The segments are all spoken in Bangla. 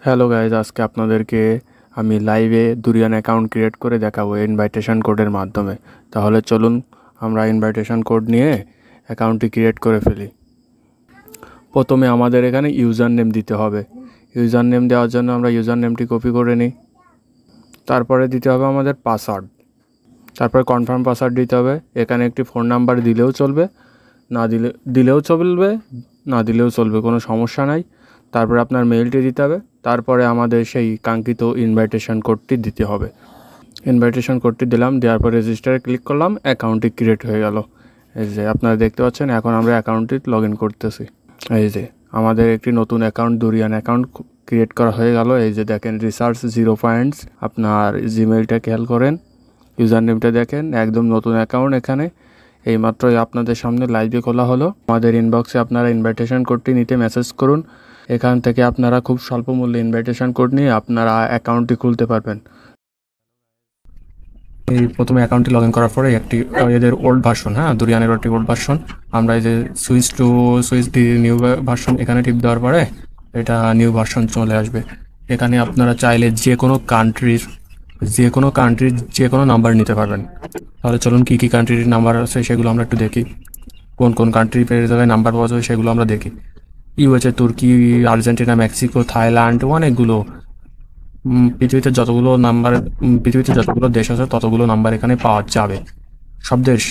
হ্যালো গাইজ, আজকে আপনাদেরকে আমি লাইভে দুরিয়ান অ্যাকাউন্ট ক্রিয়েট করে দেখাবো ইনভাইটেশন কোডের মাধ্যমে। তাহলে চলুন আমরা ইনভাইটেশন কোড নিয়ে অ্যাকাউন্টটি ক্রিয়েট করে ফেলি। প্রথমে আমাদের এখানে ইউজার নেম দিতে হবে। ইউজার নেম দেওয়ার জন্য আমরা ইউজার নেমটি কপি করে নিই। তারপরে দিতে হবে আমাদের পাসওয়ার্ড, তারপরে কনফার্ম পাসওয়ার্ড দিতে হবে। এখানে একটি ফোন নাম্বার দিলেও চলবে, দিলেও চলবে, না দিলেও চলবে, কোনো সমস্যা নাই। তারপরে আপনার মেইলটি দিতে হবে। তারপরে আমাদের সেই কাঙ্ক্ষিত ইনভাইটেশন কোডটি দিতে হবে। ইনভাইটেশন কোডটি দিলাম, দেওয়ার পর রেজিস্টারে ক্লিক করলাম, অ্যাকাউন্টটি ক্রিয়েট হয়ে গেল। এই যে আপনারা দেখতে পাচ্ছেন, এখন আমরা অ্যাকাউন্টটি লগ ইন করতেছি। এই যে আমাদের একটি নতুন অ্যাকাউন্ট, দুরিয়ান অ্যাকাউন্ট ক্রিয়েট করা হয়ে গেল। এই যে দেখেন, রিসার্চ 0 পয়েন্টস। আপনার জিমেইলটা খেয়াল করেন, ইউজার নেমটা দেখেন, একদম নতুন অ্যাকাউন্ট। এখানে এইমাত্রই আপনাদের সামনে লাইভে খোলা হলো। আমাদের ইনবক্সে আপনারা ইনভাইটেশন কোডটি নিতে মেসেজ করুন। এখান থেকে আপনারা খুব স্বল্প মূল্যে ইনভাইটেশন কোড নিয়ে আপনারা অ্যাকাউন্টটি খুলতে পারবেন। এই প্রথমে অ্যাকাউন্টটি লগ ইন করার পরে একটি এদের ওল্ড ভার্সন, দুরিয়ানের একটি ওল্ড ভার্সন, আমরা এই যে সুইচ দি নিউ ভার্সন এখানে টিপ দেওয়ার পরে এটা নিউ ভার্সন চলে আসবে। এখানে আপনারা চাইলে যে কোনো কান্ট্রির যে কোনো নাম্বার নিতে পারবেন। তাহলে চলুন কী কী কান্ট্রির নাম্বার আছে সেগুলো আমরা একটু দেখি। কোন কোন কান্ট্রি জায়গায় নাম্বার পাওয়া যাবে সেগুলো আমরা দেখি। ইউএসএ, তুর্কি, আর্জেন্টিনা, মেক্সিকো, থাইল্যান্ড, অনেকগুলো পৃথিবীতে যতগুলো দেশ আছে ততগুলো নাম্বার এখানে পাওয়া যাবে। সব দেশ,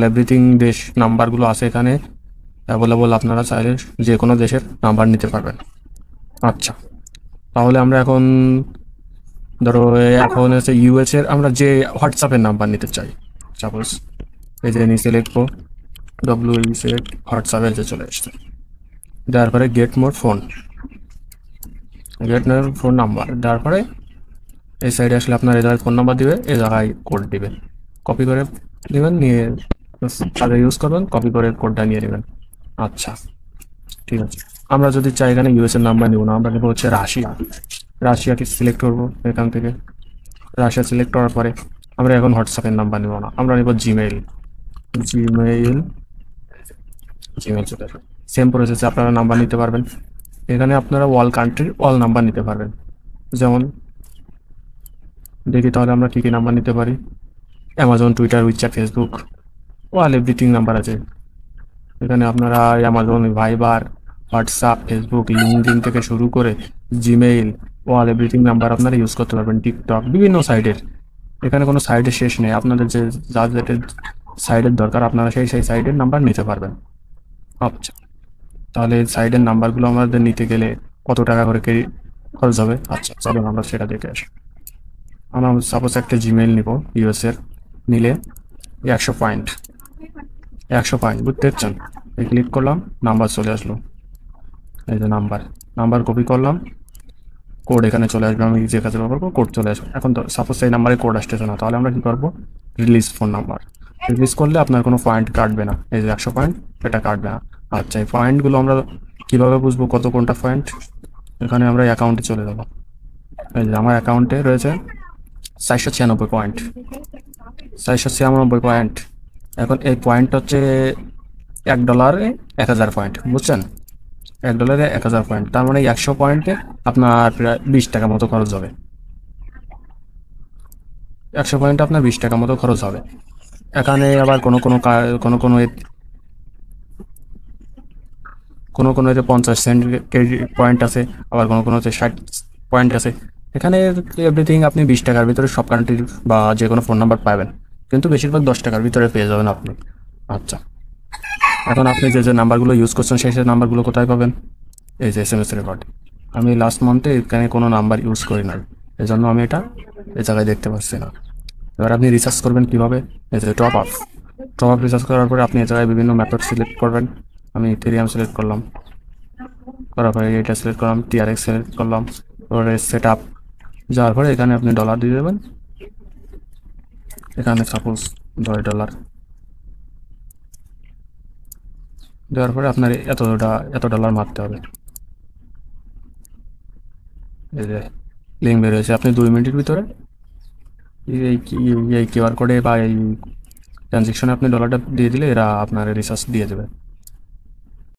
এভরিথিং দেশ নাম্বারগুলো আছে এখানে অ্যাভেলেবল। আপনারা চাইলে যে কোনো দেশের নাম্বার নিতে পারবেন। আচ্ছা, তাহলে আমরা এখন হচ্ছে ইউএসএর আমরা যে হোয়াটসঅ্যাপের নাম্বার নিতে চাই। সাপোজ এই যে সিলেক্ট করো, সিলেক্ট হোয়াটসঅ্যাপে যে চলে আসছে। দেওয়ার পরে গেট মোর ফোন নাম্বার দেওয়ার পরে এই সাইডে আসলে আপনার এই জায়গায় ফোন নাম্বার দিবে, এই জায়গায় কোড দিবে, কপি করে দেবেন, নিয়ে তাদের ইউজ করবেন, কপি করে কোডটা নিয়ে নেবেন। আচ্ছা, ঠিক আছে। আমরা যদি চাই এখানে ইউএসএর নাম্বার নেব না, আমরা নেব হচ্ছে রাশিয়াকে সিলেক্ট করবো। এখান থেকে রাশিয়া সিলেক্ট করার পরে আমরা এখন হোয়াটসঅ্যাপের নাম্বার নেব না, আমরা নেব জিমেইল চলে আসবে। সেম প্রসেসে আপনারা নাম্বার নিতে পারবেন। এখানে আপনারা অল কান্ট্রির অল নাম্বার নিতে পারবেন। যেমন দেখি তাহলে আমরা কী কী নাম্বার নিতে পারি। Amazon, Twitter, WeChat, Facebook, everything number আছে এখানে। আপনারা অ্যামাজন, ভাইবার, হোয়াটসঅ্যাপ, ফেসবুক, লিঙ্কডইন থেকে শুরু করে জিমেইল, এভরিথিং নাম্বার আপনারা ইউজ করতে পারবেন। টিকটক, বিভিন্ন সাইডের, এখানে কোনো সাইডের শেষ নেই। আপনাদের যে সাইডের দরকার আপনারা সেই সাইডের নাম্বার নিতে পারবেন। আচ্ছা, তাহলে সাইডের নাম্বারগুলো আমাদের নিতে গেলে কত টাকা করে খরচ হবে? আচ্ছা, চলুন আমরা সেটা দেখে আসি। আমরা সাপোজ একটা জিমেইল নিব, ইউএসএর নিলে 100 পয়েন্ট বুঝতে পারছেন। এই ক্লিক করলাম, নাম্বার চলে আসলো। এই যে নাম্বার কপি করলাম, কোড এখানে চলে আসবে। আমি যে কাজে ব্যবহার করবো কোড চলে আসবে। এখন তো সাপোজ এই নাম্বারে কোড আসতেছে না, তাহলে আমরা কী করবো? রিলিজ ফোন নাম্বার রিলিজ করলে আপনার কোনো পয়েন্ট কাটবে না। এই যে 100 পয়েন্ট, এটা কাটবে না। আচ্ছা, এই পয়েন্টগুলো আমরা কীভাবে বুঝবো কোনটা পয়েন্ট? এখানে আমরা অ্যাকাউন্টে চলে যাবো। এই যে আমার অ্যাকাউন্টে রয়েছে 496 পয়েন্ট। এখন এই পয়েন্ট হচ্ছে $1 1000 পয়েন্ট, বুঝছেন? $1 1000 পয়েন্ট, তার মানে 100 পয়েন্টে আপনার প্রায় 20 টাকা মতো খরচ হবে। 100 পয়েন্টে আপনার 20 টাকা মতো খরচ হবে। এখানে আবার কোনো 50 সেন্ট পয়েন্ট আছে, আবার কোনো 60 পয়েন্ট আছে। এখানে এভরিথিং আপনি 20 টাকার ভিতরে সব কান্ট্রির বা যে কোনো ফোন নাম্বার পাবেন, কিন্তু বেশিরভাগ 10 টাকার ভিতরে পেয়ে যাবেন আপনি। আচ্ছা, এখন আপনি যে নাম্বারগুলো ইউজ করছেন সেই নাম্বারগুলো কোথায় পাবেন? এই যে SMS রেকর্ড। আমি লাস্ট মান্থে এখানে কোনো নাম্বার ইউজ করি নাই, এই জন্য আমি এটা এই জায়গায় দেখতে পাচ্ছি না। এবার আপনি রিসার্চ করবেন কীভাবে? এই যে টপ আপ রিসার্চ করার পরে আপনি এই জায়গায় বিভিন্ন মেথড সিলেক্ট করবেন। আমি ইথেরিয়াম সিলেক্ট করলাম, করার পরে এটা সিলেক্ট করলাম, TRX সিলেক্ট করলাম, তারপরে সেট আপ যাওয়ার পরে এখানে আপনি ডলার দিয়ে দেবেন। এখানে সাপোজ $10 দেওয়ার পরে আপনার এত ডলার মারতে হবে। এই যে লিঙ্ক বের হয়েছে, আপনি 2 মিনিটের ভিতরে এই QR কোডে বা এই ট্রানজেকশনে আপনি ডলারটা দিয়ে দিলে এরা আপনার রিসার্চ দিয়ে দেবে।